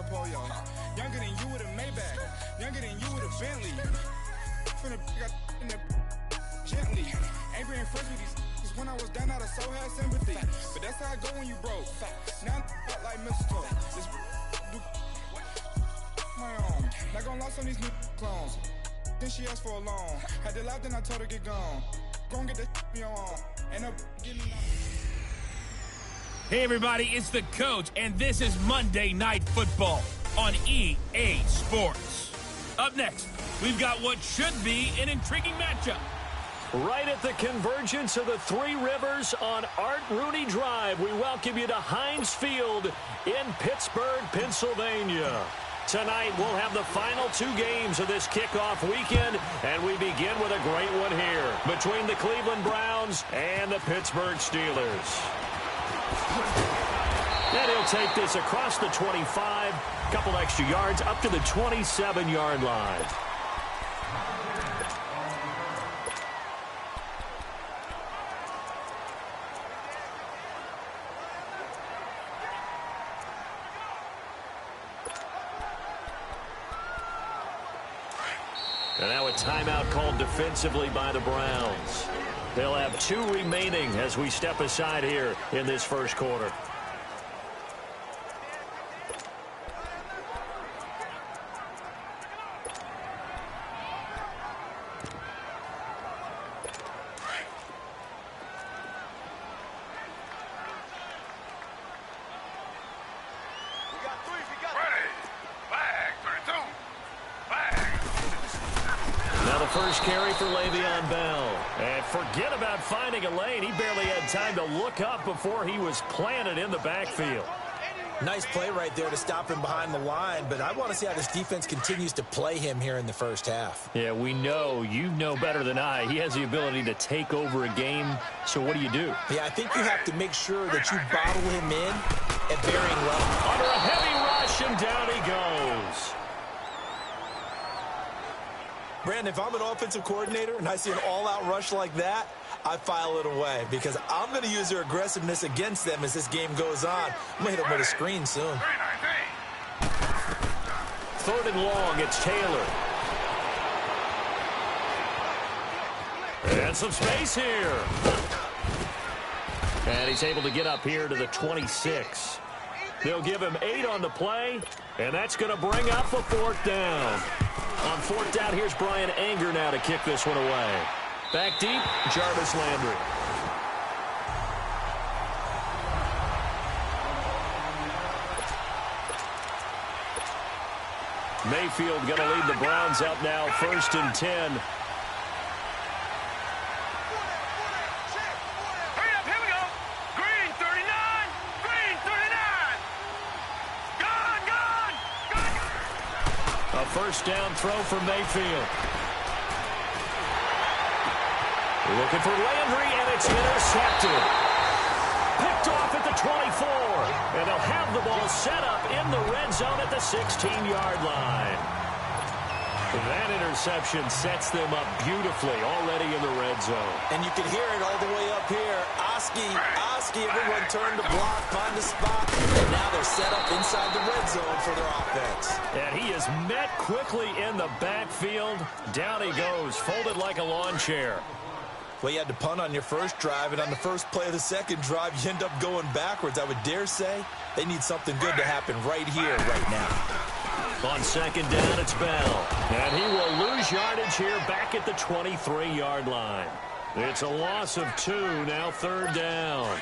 polio. Younger than you with a Maybach. Younger than you with a Bentley. Finna got in the gently. Ain't being friends with these cause when I was down out of so had sympathy. But that's how I go when you broke. Now I'm like mistletoe. This do my own. Not gonna lost on these new clones. Then she asked for a loan. Had to laugh, then I told her get gone. Go and get that me on. And up give me. Hey everybody, it's the Coach, and this is Monday Night Football on EA Sports. Up next, we've got what should be an intriguing matchup. Right at the convergence of the Three Rivers on Art Rooney Drive, we welcome you to Heinz Field in Pittsburgh, Pennsylvania. Tonight, we'll have the final two games of this kickoff weekend, and we begin with a great one here between the Cleveland Browns and the Pittsburgh Steelers. And he'll take this across the 25, couple extra yards up to the 27-yard line. And now a timeout called defensively by the Browns. They'll have 2 remaining as we step aside here in this first quarter. First carry for Le'Veon Bell. And forget about finding a lane. He barely had time to look up before he was planted in the backfield. Nice play right there to stop him behind the line, but I want to see how this defense continues to play him here in the first half. Yeah, we know. You know better than I. He has the ability to take over a game, so what do you do? Yeah, I think you have to make sure that you bottle him in at varying levels. Under a heavy rush, and down he goes. Brandon, if I'm an offensive coordinator and I see an all-out rush like that, I file it away because I'm going to use their aggressiveness against them as this game goes on. I'm going to hit them with a screen soon. 3rd and long, it's Taylor. And some space here. And he's able to get up here to the 26. They'll give him 8 on the play, and that's going to bring up a 4th down. On 4th down, here's Brian Anger now to kick this one away. Back deep, Jarvis Landry. Mayfield going to lead the Browns up now, 1st and 10. First down throw for Mayfield. Looking for Landry, and it's intercepted. Picked off at the 24. And they'll have the ball set up in the red zone at the 16-yard line. That interception sets them up beautifully already in the red zone. And you can hear it all the way up here. Oski, everyone turn to block, find a spot. And now they're set up inside the red zone for their offense. And he is met quickly in the backfield. Down he goes, folded like a lawn chair. Well, you had to punt on your first drive, and on the first play of the second drive, you end up going backwards. I would dare say they need something good to happen right here, right now. On 2nd down, it's Bell. And he will lose yardage here back at the 23-yard line. It's a loss of 2, now 3rd down.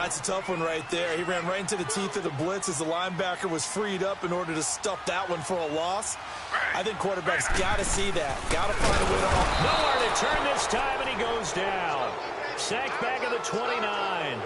It's a tough one right there. He ran right into the teeth of the blitz as the linebacker was freed up in order to stuff that one for a loss. I think quarterbacks got to see that. Got to find a way to off. Nowhere to turn this time, and he goes down. Sacked back at the 29.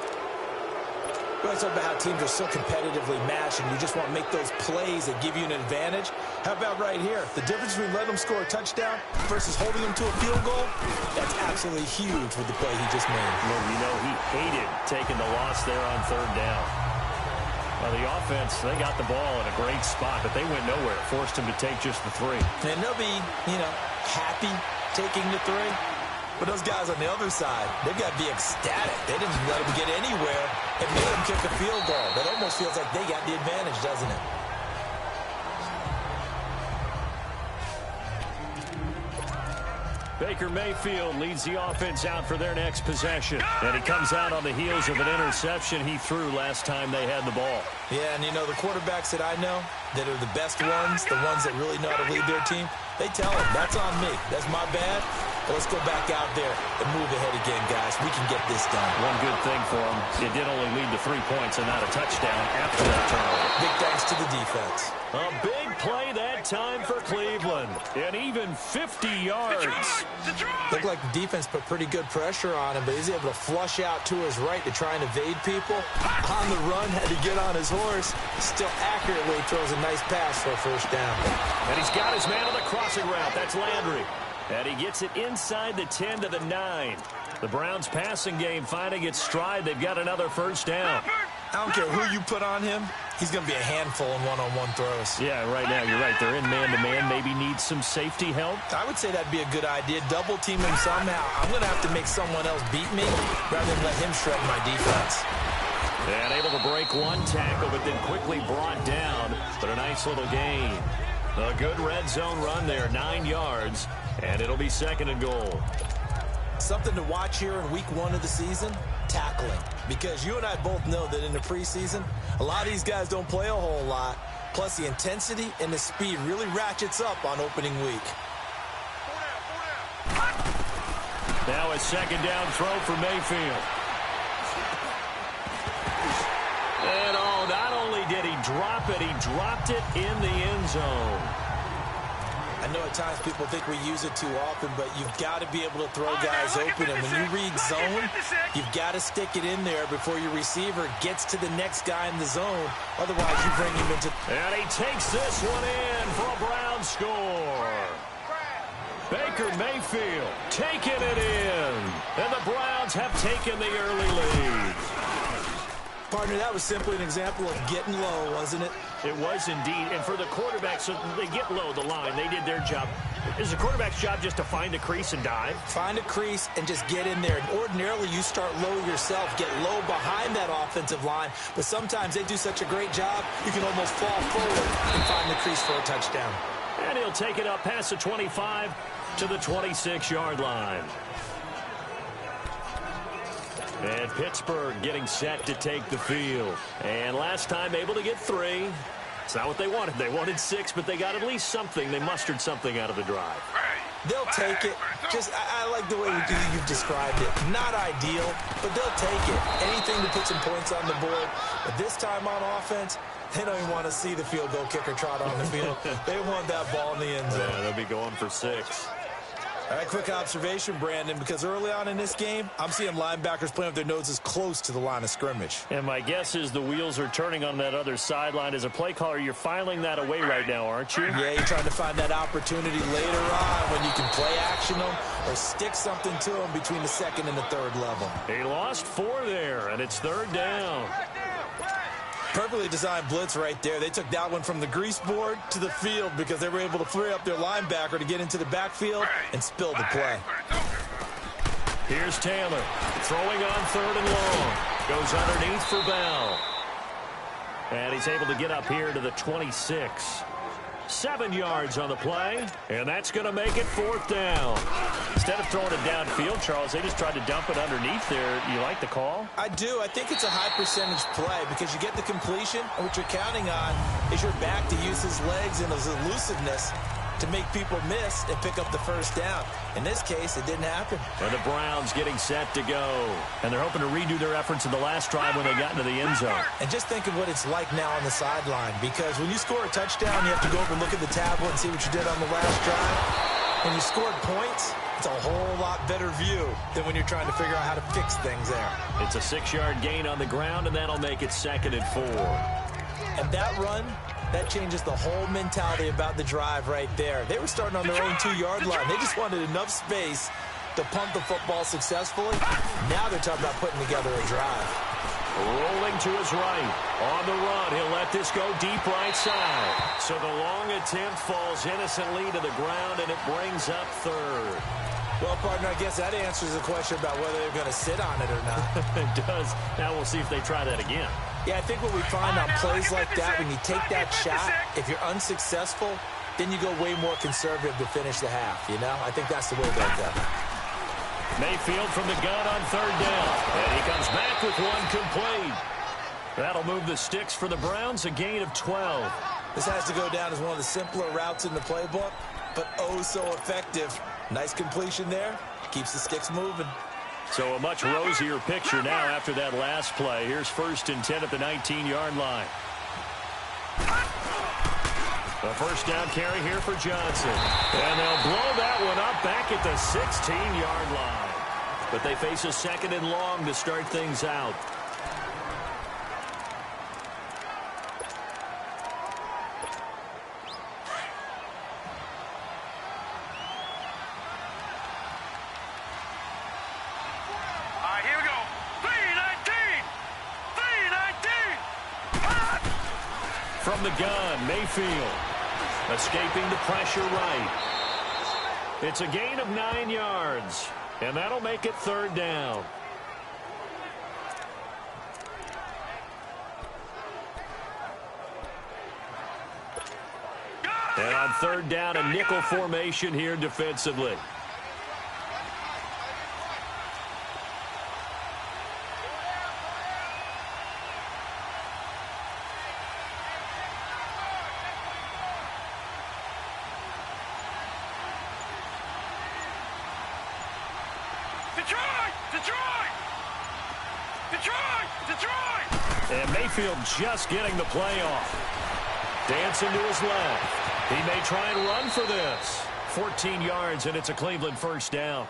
We always talk about how teams are so competitively matched, and you just want to make those plays that give you an advantage. How about right here? The difference between letting them score a touchdown versus holding them to a field goal, that's absolutely huge with the play he just made. Well, you know, he hated taking the loss there on 3rd down. Well, the offense, they got the ball in a great spot, but they went nowhere. Forced him to take just the 3. And they'll be, happy taking the 3. But those guys on the other side, they've got to be ecstatic. They didn't let them get anywhere and made them kick a field goal. That almost feels like they got the advantage, doesn't it? Baker Mayfield leads the offense out for their next possession. And he comes out on the heels of an interception he threw last time they had the ball. Yeah, and you know, the quarterbacks that I know that are the best ones, the ones that really know how to lead their team, they tell them, that's on me. That's my bad. But let's go back out there and move ahead again, guys. We can get this done. One good thing for them, it did only lead to 3 points and not a touchdown after that turnover. Big thanks to the defense. A big play that time for Cleveland. And even 50 yards. Looked like the defense put pretty good pressure on him, but he's able to flush out to his right to try and evade people. On the run, had to get on his horse. Still accurately throws a nice pass for a first down. And he's got his man on the crossing route. That's Landry. And he gets it inside the 10 to the 9. The Browns passing game finding its stride. They've got another first down. I don't care who you put on him. He's going to be a handful in one-on-one throws. Yeah, right now, you're right. They're in man-to-man. Maybe need some safety help. I would say that'd be a good idea. Double team him somehow. I'm going to have to make someone else beat me rather than let him shred my defense. And able to break one tackle, but then quickly brought down. But a nice little gain. A good red zone run there, 9 yards. And it'll be 2nd and goal. Something to watch here in week 1 of the season, tackling. Because you and I both know that in the preseason, a lot of these guys don't play a whole lot. Plus, the intensity and the speed really ratchets up on opening week. Now a 2nd down throw for Mayfield. And not only did he drop it, he dropped it in the end zone. I know at times people think we use it too often, but you've got to be able to throw guys open. And when you read zone, you've got to stick it in there before your receiver gets to the next guy in the zone. Otherwise, you bring him into... And he takes this one in for a Brown score. Baker Mayfield taking it in. And the Browns have taken the early lead. Partner, that was simply an example of getting low, wasn't it? It was indeed. And for the quarterback, so they get low the line. They did their job. Is the quarterback's job just to find a crease and dive? Find a crease and just get in there. And ordinarily, you start low yourself, get low behind that offensive line. But sometimes they do such a great job, you can almost fall forward and find the crease for a touchdown. And he'll take it up past the 25 to the 26-yard line. And Pittsburgh getting set to take the field. And last time able to get 3. It's not what they wanted. They wanted 6, but they got at least something. They mustered something out of the drive. They'll take it. I like the way you've described it. Not ideal, but they'll take it. Anything to put some points on the board. But this time on offense, they don't even want to see the field goal kicker trot on the field. They want that ball in the end zone. Yeah, they'll be going for 6. All right, quick observation, Brandon, because early on in this game, I'm seeing linebackers playing with their noses close to the line of scrimmage. And my guess is the wheels are turning on that other sideline. As a play caller, you're filing that away right now, aren't you? Yeah, you're trying to find that opportunity later on when you can play action them or stick something to them between the 2nd and the 3rd level. He lost 4 there, and it's 3rd down. Perfectly designed blitz right there. They took that one from the grease board to the field because they were able to free up their linebacker to get into the backfield and spill the play. Here's Taylor throwing on 3rd and long. Goes underneath for Bell. And he's able to get up here to the 26. 7 yards on the play, and that's going to make it 4th down. Instead of throwing it downfield, Charles, they just tried to dump it underneath there. You like the call? I do. I think it's a high percentage play because you get the completion, and what you're counting on is your back to use his legs and his elusiveness to make people miss and pick up the first down. In this case, it didn't happen. And the Browns getting set to go. And they're hoping to redo their efforts in the last drive when they got into the end zone. And just think of what it's like now on the sideline, because when you score a touchdown, you have to go over and look at the tablet and see what you did on the last drive. When you scored points, it's a whole lot better view than when you're trying to figure out how to fix things there. It's a 6-yard gain on the ground, and that'll make it 2nd and 4. And that run, that changes the whole mentality about the drive right there. They were starting on their own 2-yard line. They just wanted enough space to pump the football successfully. Now they're talking about putting together a drive. Rolling to his right. On the run, he'll let this go deep right side. So the long attempt falls innocently to the ground, and it brings up 3rd. Well, partner, I guess that answers the question about whether they're going to sit on it or not. It does. Now we'll see if they try that again. Yeah, I think what we find on plays like that, when you take that shot, if you're unsuccessful, then you go way more conservative to finish the half, you know? I think that's the way they'll go. Mayfield from the gun on third down. And he comes back with one complete. That'll move the sticks for the Browns, a gain of 12. This has to go down as one of the simpler routes in the playbook, but oh so effective. Nice completion there. Keeps the sticks moving. So a much rosier picture now after that last play. Here's 1st and 10 at the 19-yard line. A first down carry here for Johnson. And they'll blow that one up back at the 16-yard line. But they face a 2nd and long to start things out. Here we go. 3-19. 3-19. From the gun, Mayfield. Escaping the pressure right. It's a gain of 9 yards. And that'll make it 3rd down. And on 3rd down, a nickel formation here defensively. Detroit! Detroit! Detroit! Detroit! And Mayfield just getting the play off. Dancing to his left. He may try and run for this. 14 yards, and it's a Cleveland first down.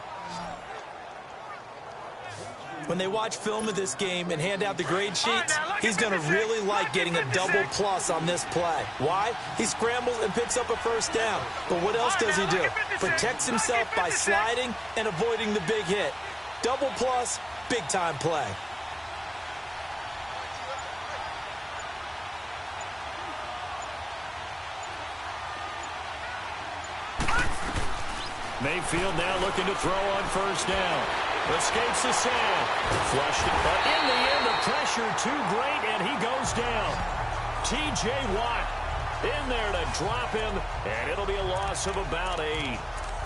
When they watch film of this game and hand out the grade sheets, he's going to really like getting a double plus on this play. Why? He scrambles and picks up a first down. But what else does he do? Protects himself by sliding and avoiding the big hit. Double plus, big-time play. Mayfield now looking to throw on first down. Escapes the sack. Flushed it, but in the end, the pressure too great, and he goes down. T.J. Watt in there to drop him, and it'll be a loss of about 8.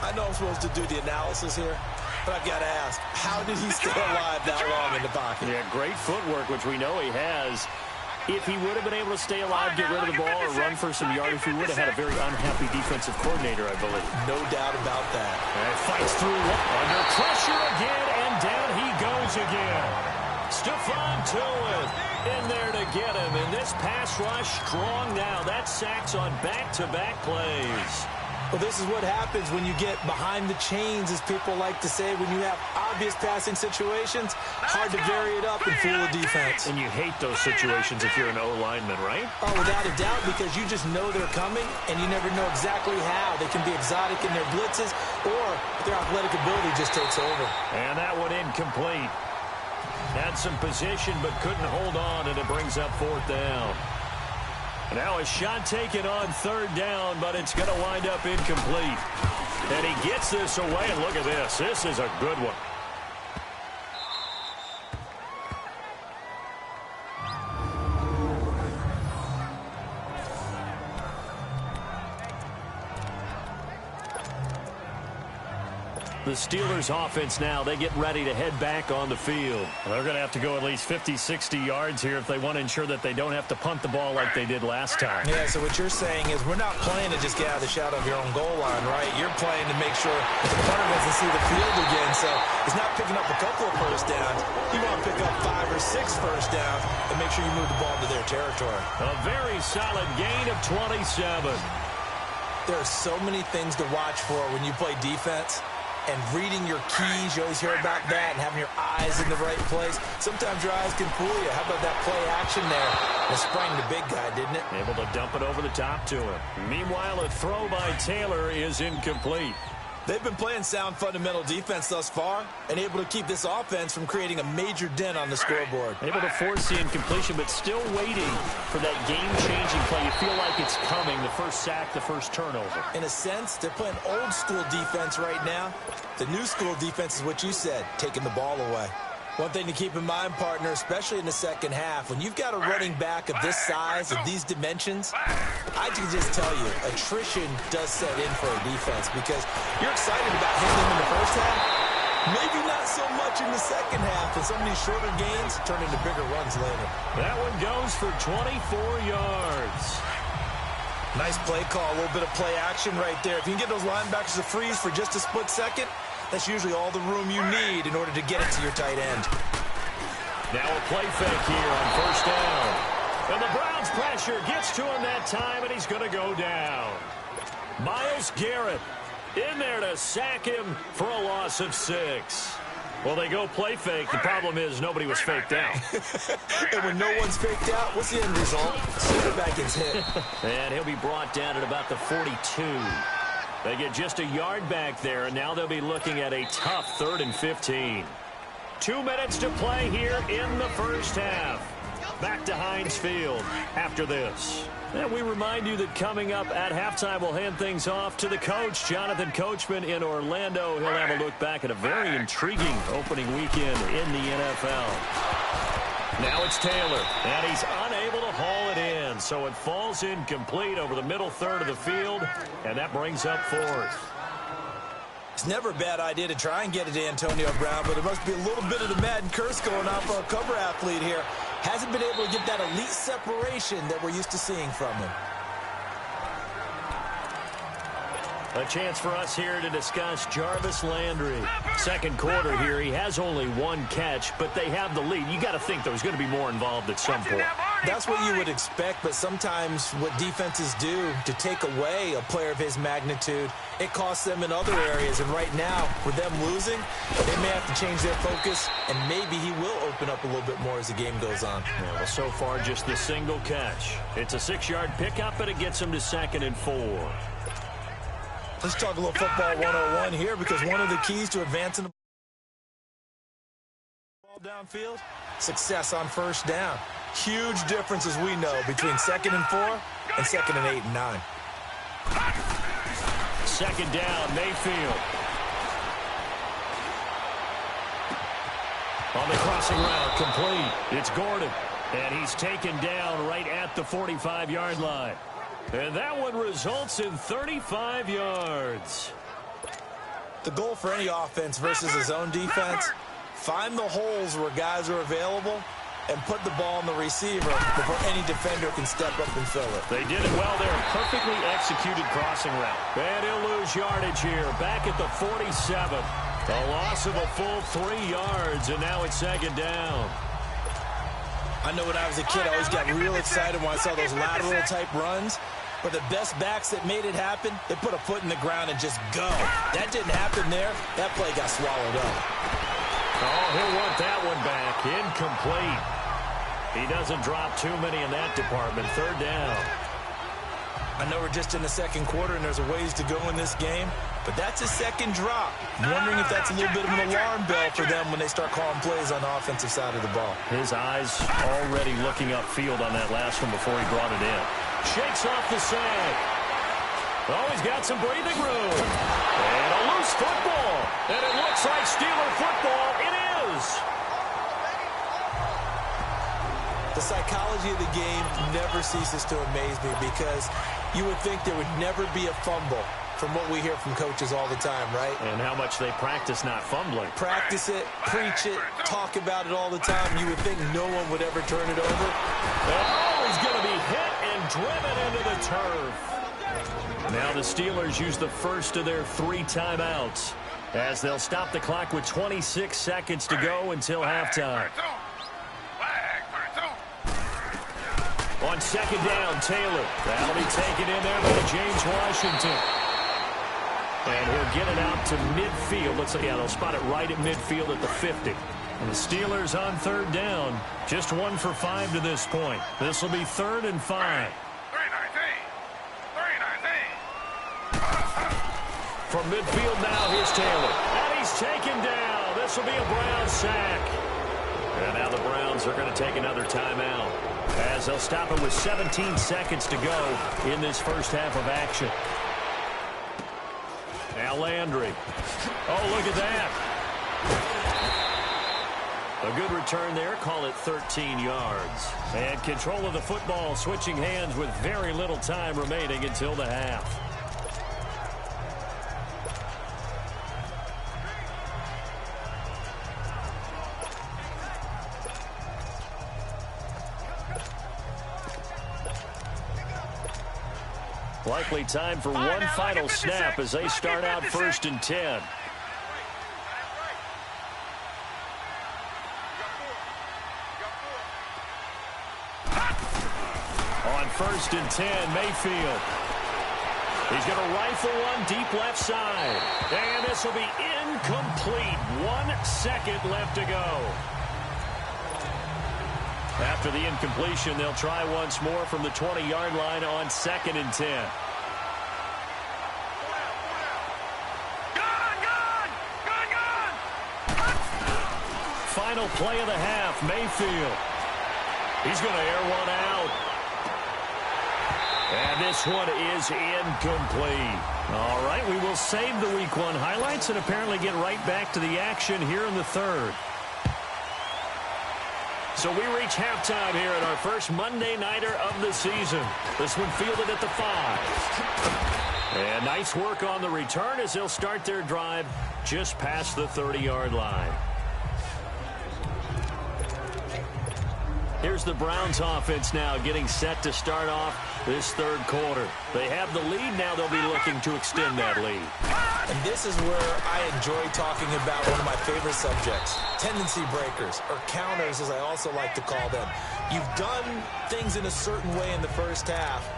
I know I'm supposed to do the analysis here, but I've got to ask, how did he stay alive that long in the pocket? Yeah, great footwork, which we know he has. If he would have been able to stay alive, get rid of the ball, or run for some yardage, he would have had a very unhappy defensive coordinator, I believe. No doubt about that. And fights through under pressure again, and down he goes again. Stephon Tuitt in there to get him, and this pass rush strong now. That's sacks on back-to-back plays. Well, this is what happens when you get behind the chains, as people like to say. When you have obvious passing situations, hard to vary it up and fool the defense. And you hate those situations if you're an O-lineman, right? Oh, without a doubt, because you just know they're coming, and you never know exactly how. They can be exotic in their blitzes, or their athletic ability just takes over. And that one incomplete. Had some position, but couldn't hold on, and it brings up 4th down. Now a shot taken on 3rd down, but it's going to wind up incomplete. And he gets this away, and look at this. This is a good one. The Steelers offense now, they get ready to head back on the field. They're going to have to go at least 50, 60 yards here if they want to ensure that they don't have to punt the ball like they did last time. Yeah, so what you're saying is we're not playing to just get out of the shadow of your own goal line, right? You're playing to make sure the punter doesn't see the field again. So he's not picking up a couple of first downs. You want to pick up 5 or 6 first downs and make sure you move the ball to their territory. A very solid gain of 27. There are so many things to watch for when you play defense. And reading your keys, you always hear about that, and having your eyes in the right place. Sometimes your eyes can fool you. How about that play action there? It sprang the big guy, didn't it? Able to dump it over the top to him. Meanwhile, a throw by Taylor is incomplete. They've been playing sound fundamental defense thus far and able to keep this offense from creating a major dent on the scoreboard. Able to force the incompletion, but still waiting for that game-changing play. You feel like it's coming, the first sack, the first turnover. In a sense, they're playing old-school defense right now. The new-school defense is what you said, taking the ball away. One thing to keep in mind, partner, especially in the second half, when you've got a running back of this size, of these dimensions, I can just tell you, attrition does set in for a defense because you're excited about hitting them in the first half. Maybe not so much in the second half, and some of these shorter gains turn into bigger runs later. That one goes for 24 yards. Nice play call, a little bit of play action right there. If you can get those linebackers to freeze for just a split second, that's usually all the room you need in order to get it to your tight end. Now a play fake here on first down. And the Browns pressure gets to him that time, and he's going to go down. Myles Garrett in there to sack him for a loss of 6. Well, they go play fake. The problem is nobody was faked out. And when no one's faked out, what's the end result? Quarterback gets hit. And he'll be brought down at about the 42. They get just a yard back there, and now they'll be looking at a tough 3rd and 15. 2 minutes to play here in the first half. Back to Heinz Field after this. And we remind you that coming up at halftime, we'll hand things off to the coach, Jonathan Coachman in Orlando. He'll have a look back at a very intriguing opening weekend in the NFL. Now it's Taylor, and he's unable to haul it in. So it falls incomplete over the middle third of the field, and that brings up 4th. It's never a bad idea to try and get it to Antonio Brown, but there must be a little bit of the Madden curse going on for a cover athlete here. Hasn't been able to get that elite separation that we're used to seeing from him. A chance for us here to discuss Jarvis Landry. Second quarter here, he has only 1 catch, but they have the lead. You got to think there's going to be more involved at some point. That's what you would expect, but sometimes what defenses do to take away a player of his magnitude, it costs them in other areas. And right now, with them losing, they may have to change their focus, and maybe he will open up a little bit more as the game goes on. Yeah, well, so far, just the single catch. It's a 6-yard pickup, but it gets him to 2nd and 4. Let's talk a little football 101 here, because one of the keys to advancing the ball downfield, success on first down. Huge difference, as we know, between 2nd and 4 and 2nd and 8 and 9. 2nd down, Mayfield. On the crossing route, complete. It's Gordon, and he's taken down right at the 45-yard line. And that one results in 35 yards. The goal for any offense versus his own defense, find the holes where guys are available and put the ball on the receiver before any defender can step up and fill it. They did it well there. Perfectly executed crossing route. And he'll lose yardage here. Back at the 47. A loss of a full 3 yards, and now it's 2nd down. I know when I was a kid, I always got real excited when I saw those lateral-type runs. But the best backs that made it happen, they put a foot in the ground and just go. That didn't happen there. That play got swallowed up. Oh, he'll want that one back. Incomplete. He doesn't drop too many in that department. 3rd down. I know we're just in the second quarter and there's a ways to go in this game, but that's a 2nd drop. I'm wondering if that's a little bit of an alarm bell for them when they start calling plays on the offensive side of the ball. His eyes already looking upfield on that last one before he brought it in. Shakes off the sag. Oh, he's got some breathing room. And a loose football. And it looks like Steeler football. It is. The psychology of the game never ceases to amaze me because you would think there would never be a fumble from what we hear from coaches all the time, right? And how much they practice not fumbling. Practice it, preach it, talk about it all the time. You would think no one would ever turn it over. Oh, he's going to be hit and driven into the turf. Now the Steelers use the first of their 3 timeouts as they'll stop the clock with 26 seconds to go until halftime. On 2nd down, Taylor. That'll be taken in there by James Washington. And he'll get it out to midfield. Let's see, yeah, they'll spot it right at midfield at the 50. And the Steelers on 3rd down. Just 1 for 5 to this point. This will be 3rd and 5. From midfield now, here's Taylor. And he's taken down. This will be a Browns sack. And now the Browns are going to take another timeout as they'll stop it with 17 seconds to go in this first half of action. Now Landry. Oh, look at that. A good return there. Call it 13 yards. And control of the football switching hands with very little time remaining until the half. Likely time for one final snap as they start out 1st and 10. On 1st and 10, Mayfield. He's going to rifle one deep left side. And this will be incomplete. 1 second left to go. After the incompletion, they'll try once more from the 20-yard line on 2nd and 10. Final play of the half, Mayfield. He's going to air one out. And this one is incomplete. All right, we will save the Week 1 highlights and apparently get right back to the action here in the 3rd. So we reach halftime here at our first Monday Nighter of the season. This one fielded at the 5. And nice work on the return as they'll start their drive just past the 30-yard line. Here's the Browns offense now getting set to start off this 3rd quarter. They have the lead now. They'll be looking to extend that lead. And this is where I enjoy talking about one of my favorite subjects, tendency breakers, or counters as I also like to call them. You've done things in a certain way in the first half,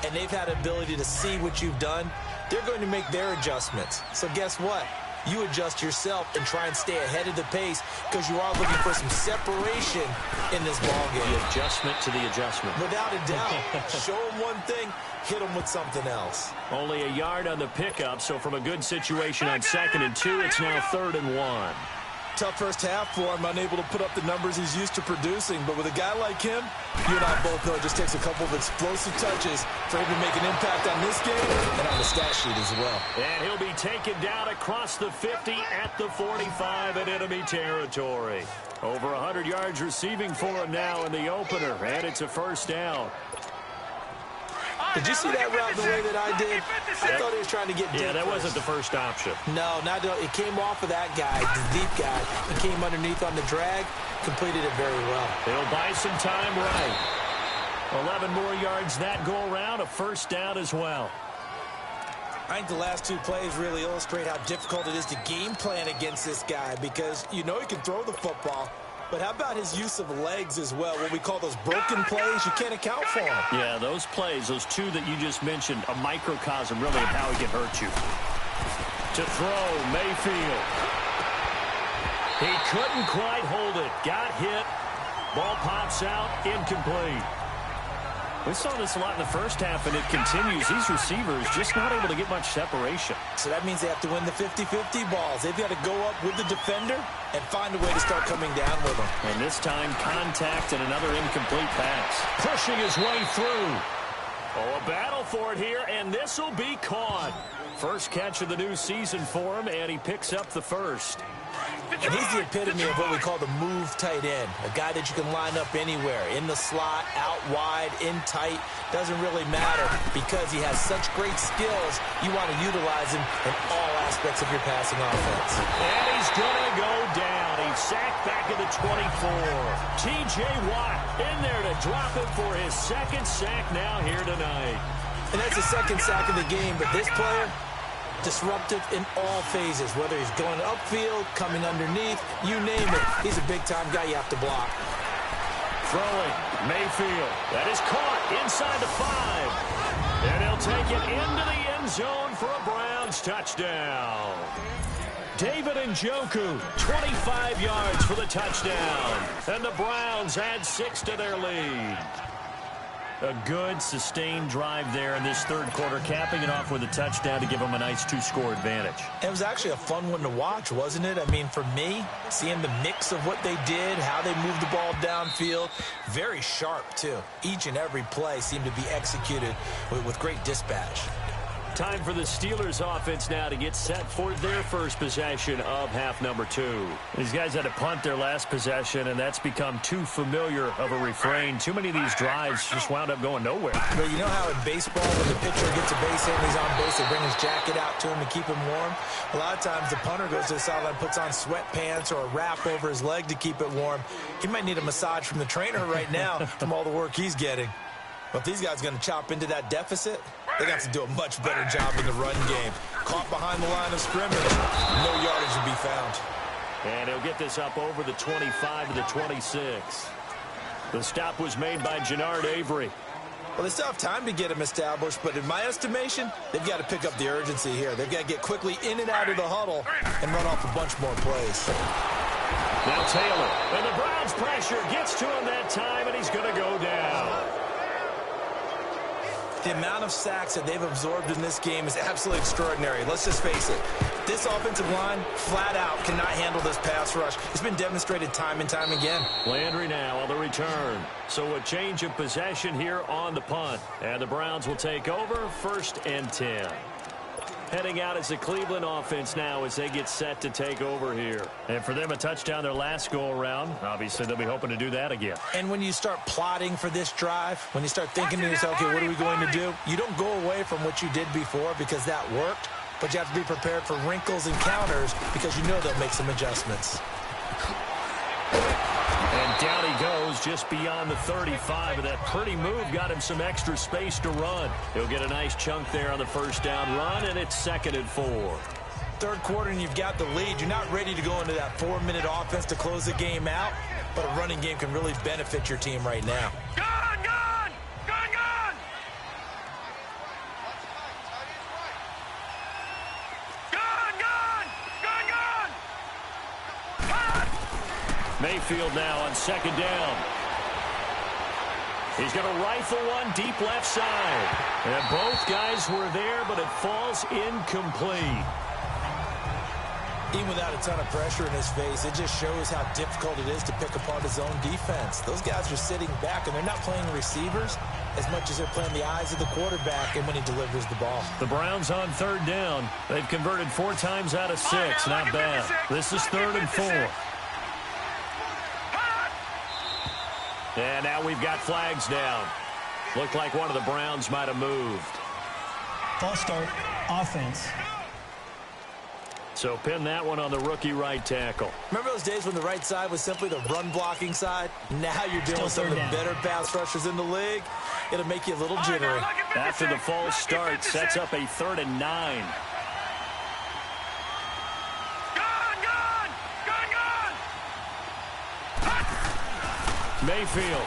and they've had ability to see what you've done. They're going to make their adjustments. So guess what? You adjust yourself and try and stay ahead of the pace because you are looking for some separation in this ballgame. The adjustment to the adjustment. Without a doubt. Show them one thing, hit them with something else. Only a yard on the pickup, so from a good situation on 2nd and 2, it's now 3rd and 1. Tough first half for him, unable to put up the numbers he's used to producing. But with a guy like him, you and I both know it just takes a couple of explosive touches for him to make an impact on this game and on the stat sheet as well. And he'll be taken down across the 50 at the 45 in enemy territory. Over 100 yards receiving for him now in the opener, and it's a 1st down. Did you see that route the way that I did? I thought he was trying to get deep. Yeah, that wasn't the first option. No, it came off of that guy, the deep guy. He came underneath on the drag, completed it very well. It'll buy some time right. 11 more yards that go around, a 1st down as well. I think the last 2 plays really illustrate how difficult it is to game plan against this guy because you know he can throw the football. But how about his use of legs as well? What we call those broken plays, you can't account for them. Yeah, those plays, those 2 that you just mentioned, a microcosm really of how he can hurt you. To throw, Mayfield. He couldn't quite hold it. Got hit. Ball pops out, incomplete. We saw this a lot in the first half, and it continues. These receivers just not able to get much separation. So that means they have to win the 50-50 balls. They've got to go up with the defender and find a way to start coming down with them. And this time, contact and another incomplete pass. Pushing his way through. Oh, a battle for it here, and this will be caught. First catch of the new season for him, and he picks up the 1st. And he's the epitome of what we call the move tight end. A guy that you can line up anywhere. In the slot, out wide, in tight. Doesn't really matter because he has such great skills. You want to utilize him in all aspects of your passing offense. And he's going to go down. He's sacked back at the 24. T.J. Watt in there to drop him for his 2nd sack now here tonight. And that's the 2nd sack of the game. But this player, disruptive in all phases, whether he's going upfield, coming underneath, you name it. He's a big-time guy you have to block. Throwing, Mayfield. That is caught inside the 5. And he'll take it into the end zone for a Browns touchdown. David Njoku, 25 yards for the touchdown. And the Browns add 6 to their lead. A good, sustained drive there in this 3rd quarter, capping it off with a touchdown to give them a nice 2-score advantage. It was actually a fun one to watch, wasn't it? I mean, for me, seeing the mix of what they did, how they moved the ball downfield, very sharp, too. Each and every play seemed to be executed with great dispatch. time for the Steelers offense now to get set for their first possession of half number 2. These guys had to punt their last possession, and that's become too familiar of a refrain. Too many of these drives just wound up going nowhere. But you know how in baseball, when the pitcher gets a base hit and he's on base, they bring his jacket out to him to keep him warm? A lot of times the punter goes to the sideline, puts on sweatpants or a wrap over his leg to keep it warm. He might need a massage from the trainer right now from all the work he's getting. But if these guys are going to chop into that deficit, they got to do a much better job in the run game. Caught behind the line of scrimmage, no yardage to be found. And he'll get this up over the 25 to the 26. The stop was made by Genard Avery. Well, they still have time to get him established, but in my estimation, they've got to pick up the urgency here. They've got to get quickly in and out of the huddle and run off a bunch more plays. Now Taylor, and the Browns pressure gets to him that time, and he's going to go down. The amount of sacks that they've absorbed in this game is absolutely extraordinary. Let's just face it. This offensive line, flat out, cannot handle this pass rush. It's been demonstrated time and time again. Landry now on the return. So a change of possession here on the punt. And the Browns will take over 1st and 10. Heading out as the Cleveland offense now as they get set to take over here. And for them, a touchdown their last go-around. Obviously, they'll be hoping to do that again. And when you start plotting for this drive, when you start thinking to yourself, okay, what are we going to do? You don't go away from what you did before because that worked, but you have to be prepared for wrinkles and counters because you know they'll make some adjustments. And down he goes just beyond the 35, and that pretty move got him some extra space to run. He'll get a nice chunk there on the first down run, and it's 2nd and 4. Third quarter, and you've got the lead. You're not ready to go into that 4-minute offense to close the game out, but a running game can really benefit your team right now. Gun! Gun! Gun! Gun! Gun! Gun! Gun! Gun! Gun! Mayfield now on 2nd down. He's going to rifle one deep left side. And both guys were there, but it falls incomplete. Even without a ton of pressure in his face, it just shows how difficult it is to pick apart his own defense. Those guys are sitting back, and they're not playing receivers as much as they're playing the eyes of the quarterback and when he delivers the ball. The Browns on 3rd down. They've converted 4 times out of 6. Not bad. This is 3rd and 4. And now we've got flags down. Looked like one of the Browns might have moved. False start, offense. So pin that one on the rookie right tackle. Remember those days when the right side was simply the run-blocking side? Now you're dealing with some of the better pass rushers in the league. It'll make you a little jittery. After the false start, sets up a 3rd and 9. Mayfield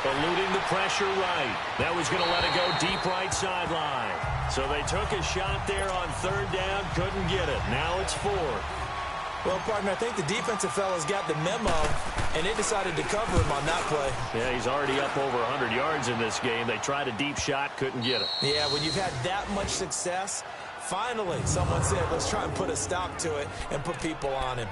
eluding the pressure right. That was going to let it go deep right sideline. So they took a shot there on 3rd down, couldn't get it. Now it's 4th. Well, partner, I think the defensive fellas got the memo, and they decided to cover him on that play. Yeah, he's already up over 100 yards in this game. They tried a deep shot, couldn't get it. Yeah, when you've had that much success, finally someone said, let's try and put a stop to it and put people on him.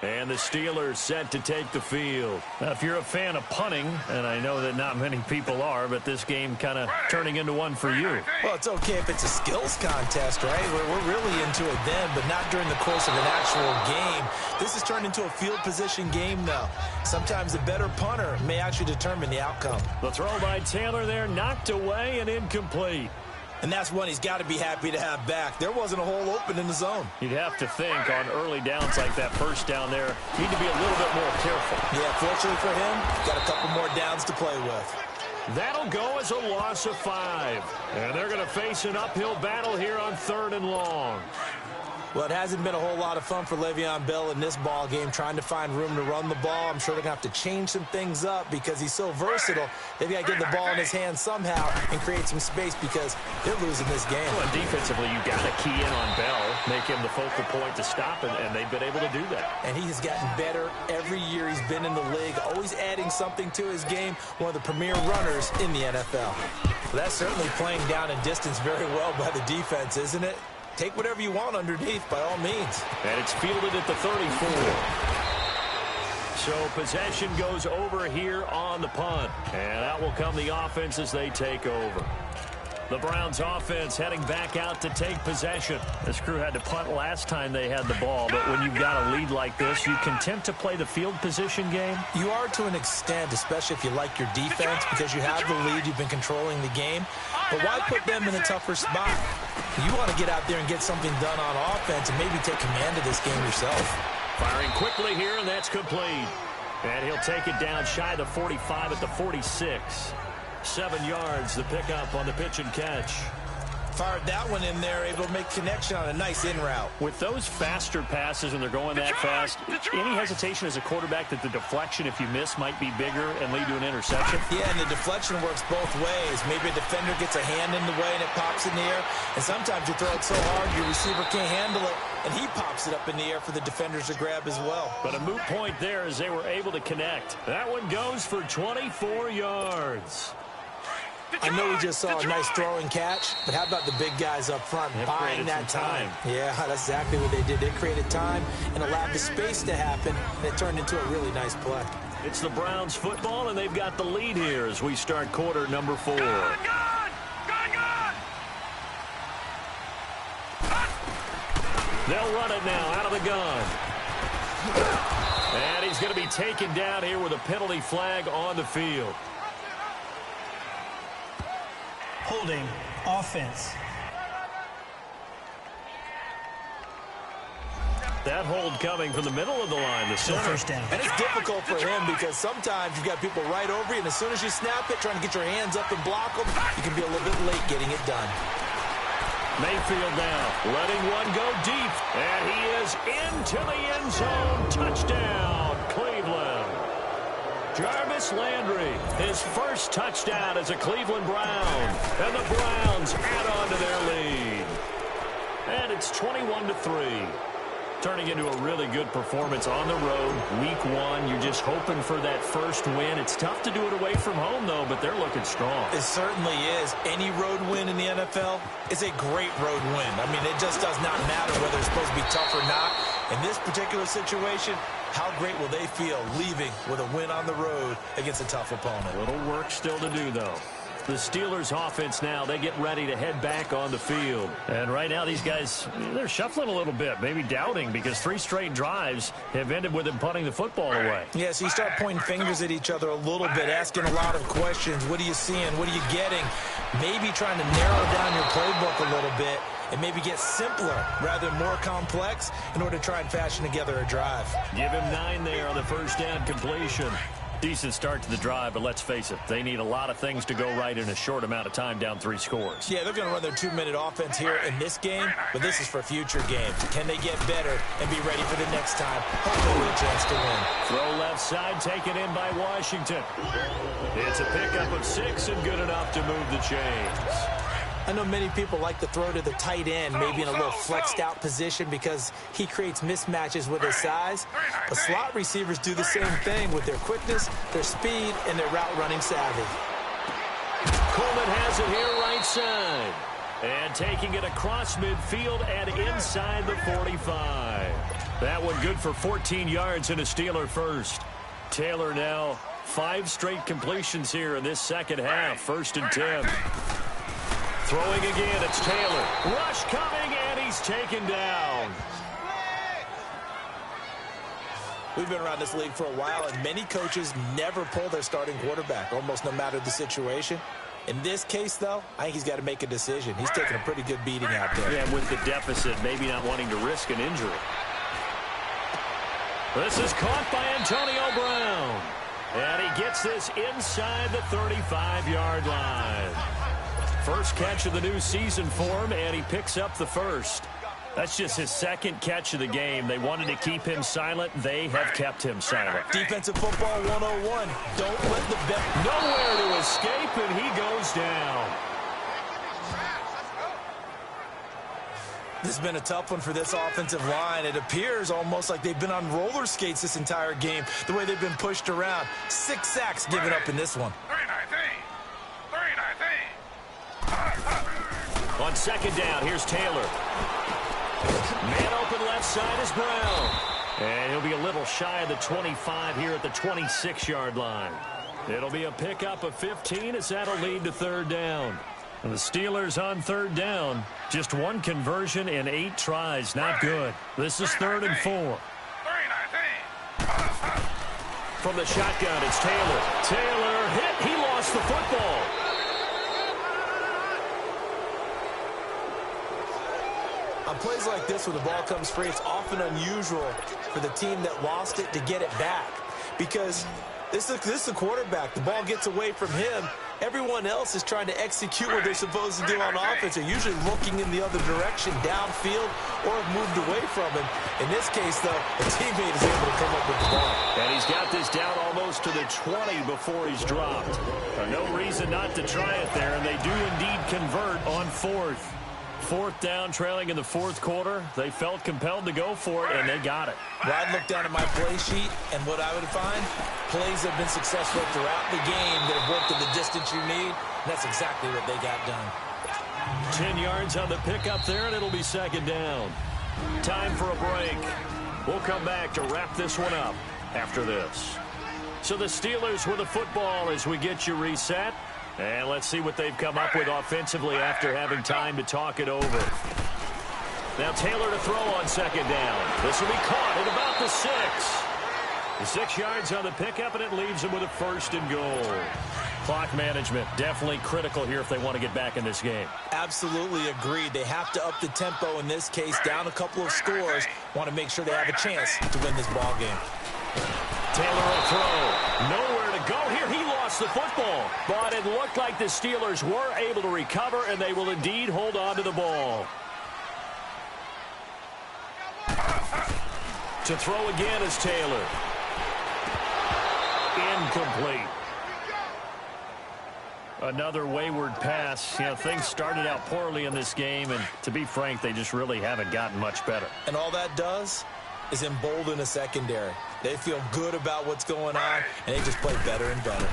And the Steelers set to take the field. Now, if you're a fan of punting, and I know that not many people are, but this game kind of turning into one for you. Well, it's okay if it's a skills contest, right? We're really into it then, but not during the course of an actual game. This has turned into a field position game now. Sometimes a better punter may actually determine the outcome. The throw by Taylor there, knocked away and incomplete. And that's one he's got to be happy to have back. There wasn't a hole open in the zone. You'd have to think on early downs like that first down there, need to be a little bit more careful. Yeah, fortunately for him, got a couple more downs to play with. That'll go as a loss of 5. And they're going to face an uphill battle here on 3rd and long. Well, it hasn't been a whole lot of fun for Le'Veon Bell in this ball game, trying to find room to run the ball. I'm sure they're going to have to change some things up because he's so versatile. They've got to get the ball in his hands somehow and create some space because they're losing this game. Well, defensively, you got to key in on Bell, make him the focal point to stop, and they've been able to do that. And he has gotten better every year he's been in the league, always adding something to his game, one of the premier runners in the NFL. Well, that's certainly playing down in distance very well by the defense, isn't it? Take whatever you want underneath, by all means. And it's fielded at the 34. So possession goes over here on the punt. And out will come the offense as they take over. The Browns offense heading back out to take possession. This crew had to punt last time they had the ball, but when you've got a lead like this, you content to play the field position game? You are to an extent, especially if you like your defense, because you have the lead, you've been controlling the game. But why put them in a tougher spot? You want to get out there and get something done on offense and maybe take command of this game yourself. Firing quickly here, and that's complete. And he'll take it down shy of the 45 at the 46. 7 yards, the pickup on the pitch and catch. Fired that one in there, able to make connection on a nice in route. With those faster passes and they're going that fast, any hesitation as a quarterback that the deflection, if you miss, might be bigger and lead to an interception? Yeah, and the deflection works both ways. Maybe a defender gets a hand in the way and it pops in the air. And sometimes you throw it so hard your receiver can't handle it, and he pops it up in the air for the defenders to grab as well. But a moot point there as they were able to connect. That one goes for 24 yards. I know we just saw a nice throw and catch, but how about the big guys up front buying that time? Yeah, that's exactly what they did. They created time and allowed the space to happen, and it turned into a really nice play. It's the Browns football, and they've got the lead here as we start quarter number 4. Gun! They'll run it now out of the gun. And he's going to be taken down here with a penalty flag on the field. Holding offense. That hold coming from the middle of the line, the center. First down. And it's difficult for him because sometimes you've got people right over you, and as soon as you snap it, trying to get your hands up and block them, you can be a little bit late getting it done. Mayfield now, letting one go deep, and he is into the end zone. Touchdown, Cleveland. Jarvis Landry, his first touchdown as a Cleveland Brown, and the Browns add on to their lead. And it's 21-3. Turning into a really good performance on the road. Week 1, you're just hoping for that first win. It's tough to do it away from home, though, but they're looking strong. It certainly is. Any road win in the NFL is a great road win. I mean, it just does not matter whether it's supposed to be tough or not. In this particular situation, how great will they feel leaving with a win on the road against a tough opponent? A little work still to do, though. The Steelers offense now, they get ready to head back on the field. And right now these guys, they're shuffling a little bit, maybe doubting, because 3 straight drives have ended with them punting the football away. Yeah, so you start pointing fingers at each other a little bit, asking a lot of questions. What are you seeing? What are you getting? Maybe trying to narrow down your playbook a little bit and maybe get simpler rather than more complex in order to try and fashion together a drive. Give him 9 there on the first down completion. Decent start to the drive, but let's face it, they need a lot of things to go right in a short amount of time, down 3 scores. Yeah, they're going to run their 2-minute offense here in this game, but this is for future games. Can they get better and be ready for the next time? Hopefully with a chance to win. Throw left side, taken in by Washington. It's a pickup of 6 and good enough to move the chains. I know many people like to throw to the tight end, maybe in a little flexed out position because he creates mismatches with his size. But slot receivers do the same thing with their quickness, their speed, and their route running savvy. Coleman has it here right side. And taking it across midfield and inside the 45. That one good for 14 yards and a Steeler first. Taylor now 5 straight completions here in this second half. 1st and 10. Throwing again, it's Taylor. Rush coming, and he's taken down. We've been around this league for a while, and many coaches never pull their starting quarterback, almost no matter the situation. In this case, though, I think he's got to make a decision. He's taking a pretty good beating out there. Yeah, with the deficit, maybe not wanting to risk an injury. This is caught by Antonio Brown. And he gets this inside the 35-yard line. First catch of the new season for him, and he picks up the first. That's just his 2nd catch of the game. They wanted to keep him silent. They have kept him silent. Defensive football 101. Don't let the bet. Nowhere to escape, and he goes down. This has been a tough one for this offensive line. It appears almost like they've been on roller skates this entire game, the way they've been pushed around. 6 sacks given up in this one. On 2nd down, here's Taylor. Man open left side is Brown. And he'll be a little shy of the 25 here at the 26-yard line. It'll be a pickup of 15 as that'll lead to third down. And the Steelers on third down. Just one conversion in 8 tries. Not good. This is 3rd and 4. From the shotgun, it's Taylor. Taylor hit. He lost the football. On plays like this where the ball comes free, it's often unusual for the team that lost it to get it back. Because this is the quarterback. The ball gets away from him. Everyone else is trying to execute what they're supposed to do on offense. They're usually looking in the other direction, downfield, or have moved away from him. In this case, though, the teammate is able to come up with the ball. And he's got this down almost to the 20 before he's dropped. No reason not to try it there, and they do indeed convert on 4th. 4th down, trailing in the 4th quarter. They felt compelled to go for it, and they got it. Well, I'd look down at my play sheet, and what I would find, plays have been successful throughout the game that have worked at the distance you need, and that's exactly what they got done. 10 yards on the pickup there, and it'll be 2nd down. Time for a break. We'll come back to wrap this one up after this. So the Steelers with the football as we get you reset. And let's see what they've come up with offensively after having time to talk it over. Now Taylor to throw on 2nd down. This will be caught at about the 6. The 6 yards on the pickup, and it leaves them with a 1st and goal. Clock management, definitely critical here if they want to get back in this game. Absolutely agreed. They have to up the tempo in this case, down a couple of scores. Want to make sure they have a chance to win this ball game. Taylor will throw. Nowhere to go here. He lost the football. But it looked like the Steelers were able to recover, and they will indeed hold on to the ball. To throw again is Taylor. Incomplete. Another wayward pass. You know, things started out poorly in this game, and to be frank, they just really haven't gotten much better. And all that does is embolden a secondary. They feel good about what's going on, and they just play better and better.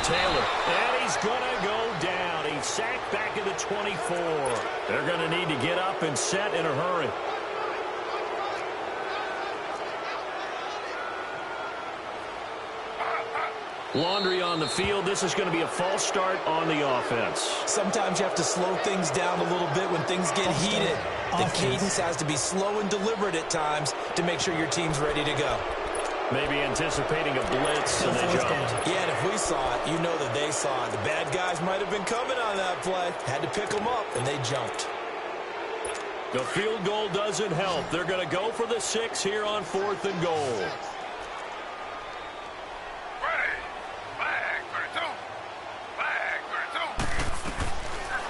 Taylor, and he's going to go down. He's sacked back at the 24. They're going to need to get up and set in a hurry. Laundry on the field. This is going to be a false start on the offense. Sometimes you have to slow things down a little bit when things get heated. The cadence has to be slow and deliberate at times to make sure your team's ready to go. Maybe anticipating a blitz, and they jumped. Yeah, and if we saw it, you know that they saw it. The bad guys might have been coming on that play. Had to pick them up, and they jumped. The field goal doesn't help. They're going to go for the 6 here on 4th and goal.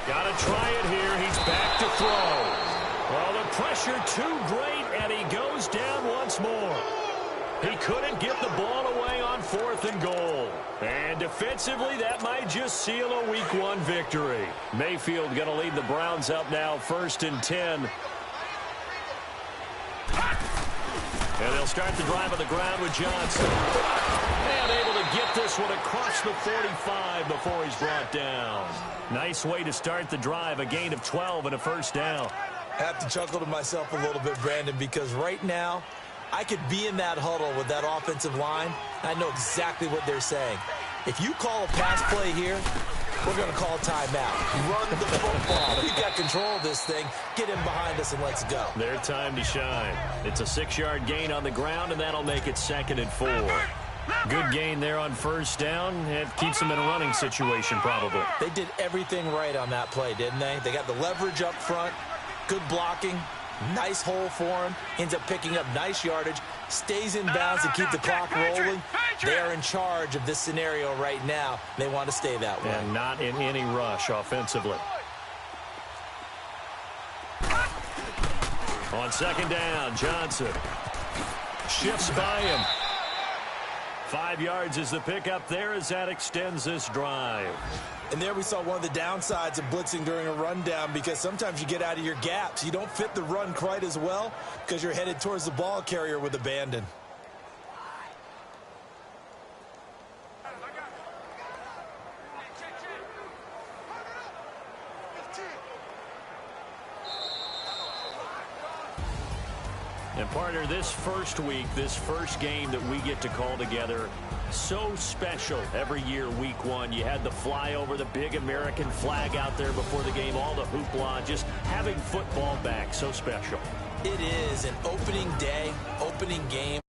Got to try it here. He's back to throw. Well, the pressure too great, and he goes down once more. He couldn't get the ball away on 4th and goal. And defensively, that might just seal a Week 1 victory. Mayfield going to lead the Browns up now, 1st and 10. And they'll start the drive on the ground with Johnson. And able to get this one across the 45 before he's brought down. Nice way to start the drive, a gain of 12 and a 1st down. I have to chuckle to myself a little bit, Brandon, because right now, I could be in that huddle with that offensive line, and I know exactly what they're saying. If you call a pass play here, we're going to call timeout. Run the football. We've got control of this thing. Get him behind us and let's go. Their time to shine. It's a 6-yard gain on the ground, and that'll make it 2nd and 4. Good gain there on 1st down. It keeps them in a running situation, probably. They did everything right on that play, didn't they? They got the leverage up front, good blocking, nice hole for him, ends up picking up nice yardage, stays in bounds to keep the clock rolling. They are in charge of this scenario right now. They want to stay that way. And not in any rush offensively. On 2nd down, Johnson shifts by him. 5 yards is the pickup there as that extends this drive. And there we saw one of the downsides of blitzing during a rundown, because sometimes you get out of your gaps. You don't fit the run quite as well because you're headed towards the ball carrier with abandon. And partner, this first week, this first game that we get to call together, so special every year, week one. You had the flyover, the big American flag out there before the game, all the hoopla, just having football back, so special. It is an opening day, opening game.